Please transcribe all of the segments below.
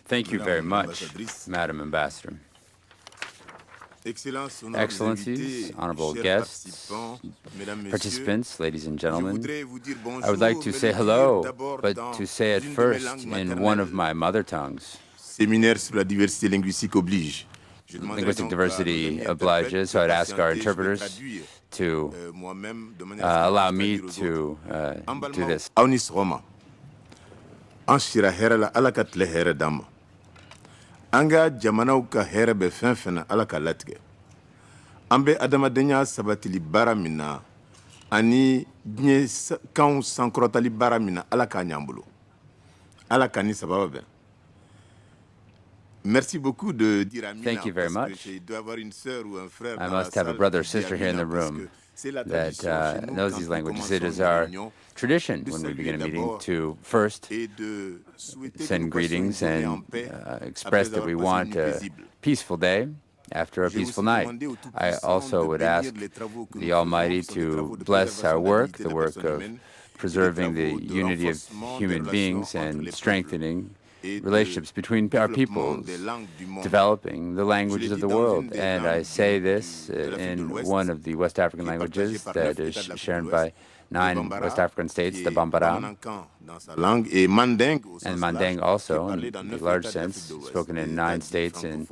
Thank you very much, Madam Ambassador. Excellencies, honorable guests, participants, ladies and gentlemen, I would like to say hello, but to say it first in one of my mother tongues. Linguistic diversity obliges, so I'd ask our interpreters to allow me to do this. Anga jamanaw ka hɛrɛ bɛ fɛn fɛn na Ala ka latigɛ. An bɛ adamadenya sabatili baara min na ani diɲɛ kanw sankɔrɔtali baara min na Ala k'a ɲ'an bolo. Ala ka ni sababa bɛn. Merci beaucoup de dire Amina. Thank you very much. I must have a brother or sister here in the room that knows these languages. It is our tradition when we begin a meeting to first send greetings and express that we want a peaceful day after a peaceful night. I also would ask the Almighty to bless our work, the work of preserving the unity of human beings and strengthening relationships between our peoples, developing the languages of the world. And I say this in one of the West African languages that is shared by 9 West African states, the Bambara, and Manding also, in a large sense, spoken in 9 states in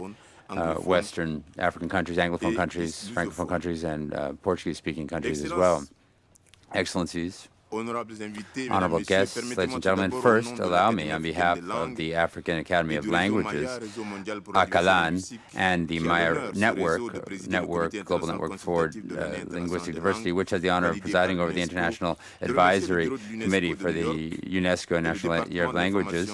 Western African countries, Anglophone countries, Francophone countries, and Portuguese-speaking countries as well. Excellencies, honorable guests, ladies and gentlemen, first allow me, on behalf of the African Academy of Languages, ACALAN, and the Maya Global Network for Linguistic Diversity, which has the honor of presiding over the International Advisory Committee for the UNESCO National Year of Languages,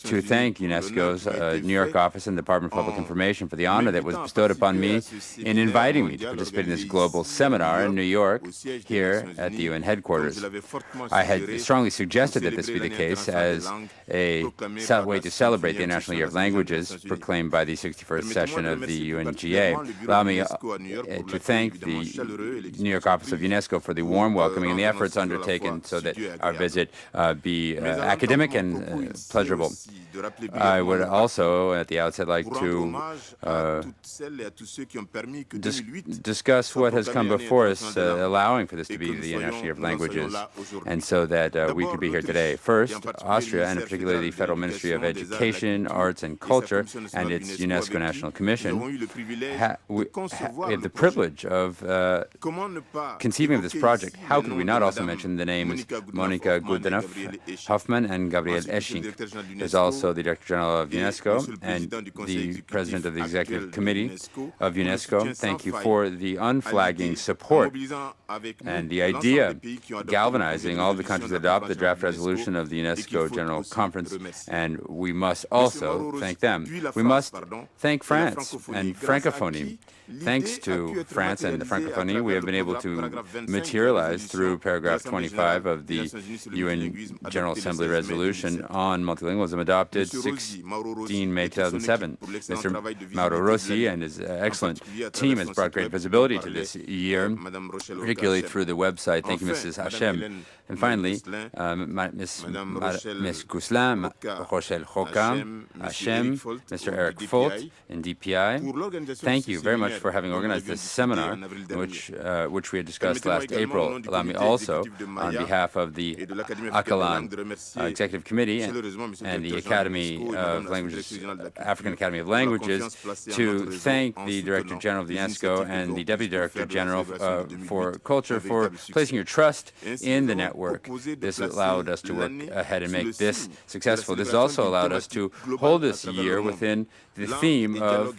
to thank UNESCO's New York office and the Department of Public Information for the honor that was bestowed upon me in inviting me to participate in this global seminar in New York, here at the UN headquarters. I had strongly suggested that this be the case as a way to celebrate the International Year of Languages proclaimed by the 61st session of the UNGA. Allow me to thank the New York office of UNESCO for the warm welcoming and the efforts undertaken so that our visit be academic and pleasurable. I would also, at the outset, like to discuss what has come before us, allowing for this to be the International Year of Languages, and so that we could be here today. First, Austria, and particularly the Federal Ministry of Education, Arts and Culture, and its UNESCO National Commission, we have the privilege of conceiving of this project. How could we not also mention the names Monica Goodenough-Hoffman and Gabriel Esching? There's also the Director General of UNESCO and the President of the Executive Committee of UNESCO. Thank you for the unflagging support and the idea galvanizing all the countries that adopt the draft resolution of the UNESCO General Conference, and we must also thank them. We must thank France and Francophonie. Thanks to France and the Francophonie, we have been able to materialize through paragraph 25 of the UN General Assembly resolution on multilingualism adopted 16 May 2007. Mr. Mauro Rossi and his excellent team has brought great visibility to this year, particularly through the website. Thank you, Mrs. Hashem. And finally, Ms. Gouslin, Rochelle Hokam, Hashem, Mr. Eric Folt, and DPI. Thank you very much for having organized this seminar, which we had discussed last April. Allow me also, on behalf of the ACALAN Executive Committee and the Academy of Languages, African Academy of Languages, to thank the Director General of the UNESCO and the Deputy Director General for Culture for placing your trust in the network. This allowed us to work ahead and make this successful. This also allowed us to hold this year within the theme of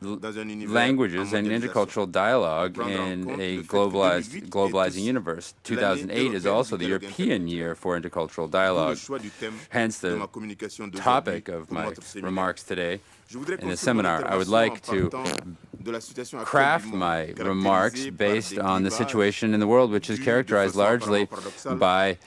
languages and intercultural dialogue in a globalizing universe. 2008 is also the European Year for Intercultural Dialogue. Hence the topic of my remarks today in the seminar. I would like to craft my remarks based on the situation in the world, which is characterized largely by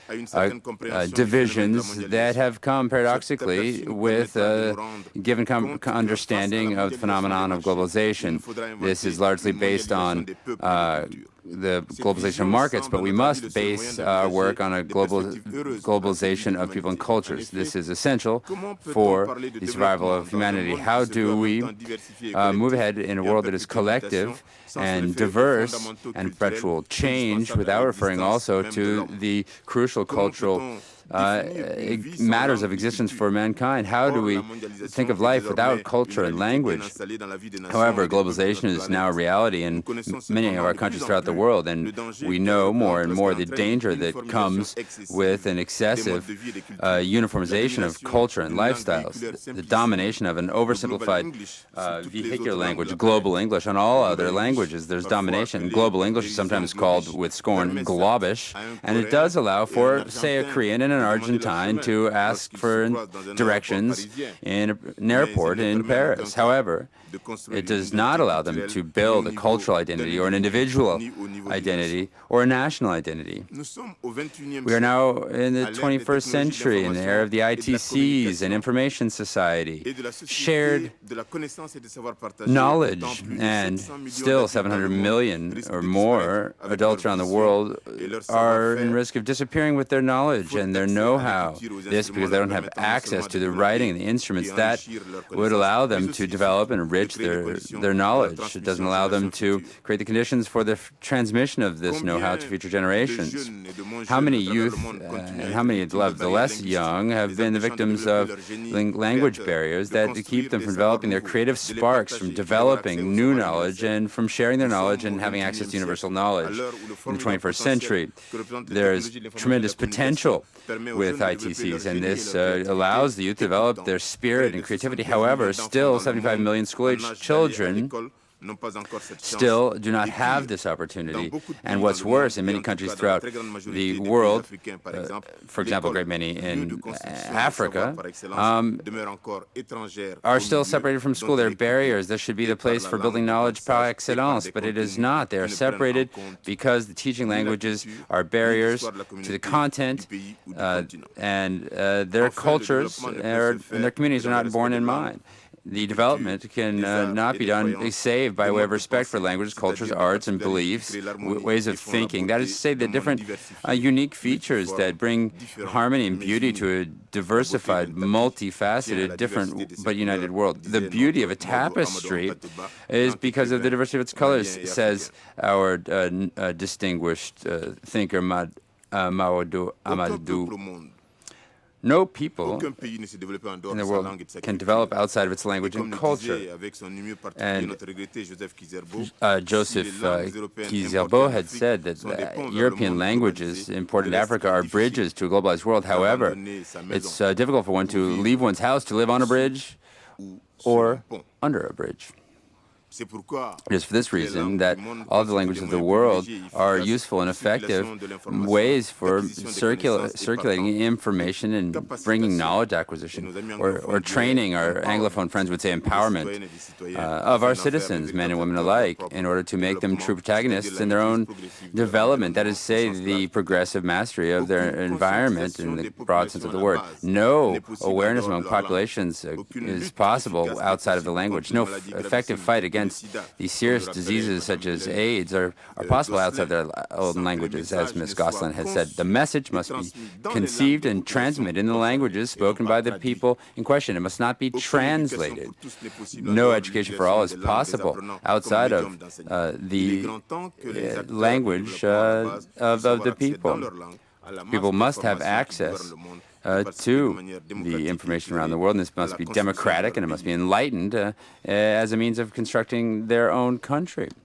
divisions that have come paradoxically with a given understanding of the phenomenon of globalization. This is largely based on the globalization of markets, but we must base our work on a globalization of people and cultures. This is essential for the survival of humanity. How do we move ahead in a world that is collective and diverse and perpetual change without referring also to the crucial cultural matters of existence for mankind? How do we think of life without culture and language? However, globalization is now a reality in many of our countries throughout the world, and we know more and more the danger that comes with an excessive uniformization of culture and lifestyles, the domination of an oversimplified vehicular language, global English. On all other languages, there's domination. Global English is sometimes called, with scorn, globish, and it does allow for, say, a Korean and an Argentine to ask for directions in an airport in Paris. However, it does not allow them to build a cultural identity or an individual identity or a national identity. We are now in the 21st century, in the era of the ITCs and information society, shared knowledge, and still 700 million or more adults around the world are in risk of disappearing with their knowledge and their know-how. This because they don't have access to the writing and the instruments that would allow them to develop and enrich their knowledge. It doesn't allow them to create the conditions for the transmission of this know-how to future generations. How many youth and how many of the less young have been the victims of language barriers that keep them from developing their creative sparks, from developing new knowledge, and from sharing their knowledge and having access to universal knowledge? In the 21st century, there is tremendous potential with ITCs, and this allows the youth to develop their spirit and creativity. However, still 75 million school-aged children still do not have this opportunity. And what's worse, in many countries throughout the world, for example, a great many in Africa, are still separated from school. There are barriers. This should be the place for building knowledge par excellence, but it is not. They are separated because the teaching languages are barriers to the content, and their cultures and their communities are not borne in mind. The development can not be done save by way of respect for languages, cultures, arts, and beliefs, ways of thinking. That is to say, the different unique features that bring harmony and beauty to a diversified, multifaceted, different but united world. The beauty of a tapestry is because of the diversity of its colors, says our distinguished thinker Mamadou Amadou. No people in the world can develop outside of its language and culture. And Joseph Kizerbo had said that European languages imported to Africa are bridges to a globalized world. However, it's difficult for one to leave one's house to live on a bridge or under a bridge. It is for this reason that all the languages of the world are useful and effective ways for circulating information and bringing knowledge acquisition, or training, our Anglophone friends would say empowerment, of our citizens, men and women alike, in order to make them true protagonists in their own development. That is to say, the progressive mastery of their environment in the broad sense of the word. No awareness among populations is possible outside of the language. No effective fight against these serious diseases such as AIDS are possible outside their own languages, as Ms. Gosselin has said. The message must be conceived and transmitted in the languages spoken by the people in question. It must not be translated. No education for all is possible outside of the language of the people. People must have access to the information around the world, and this must be democratic and it must be enlightened as a means of constructing their own country.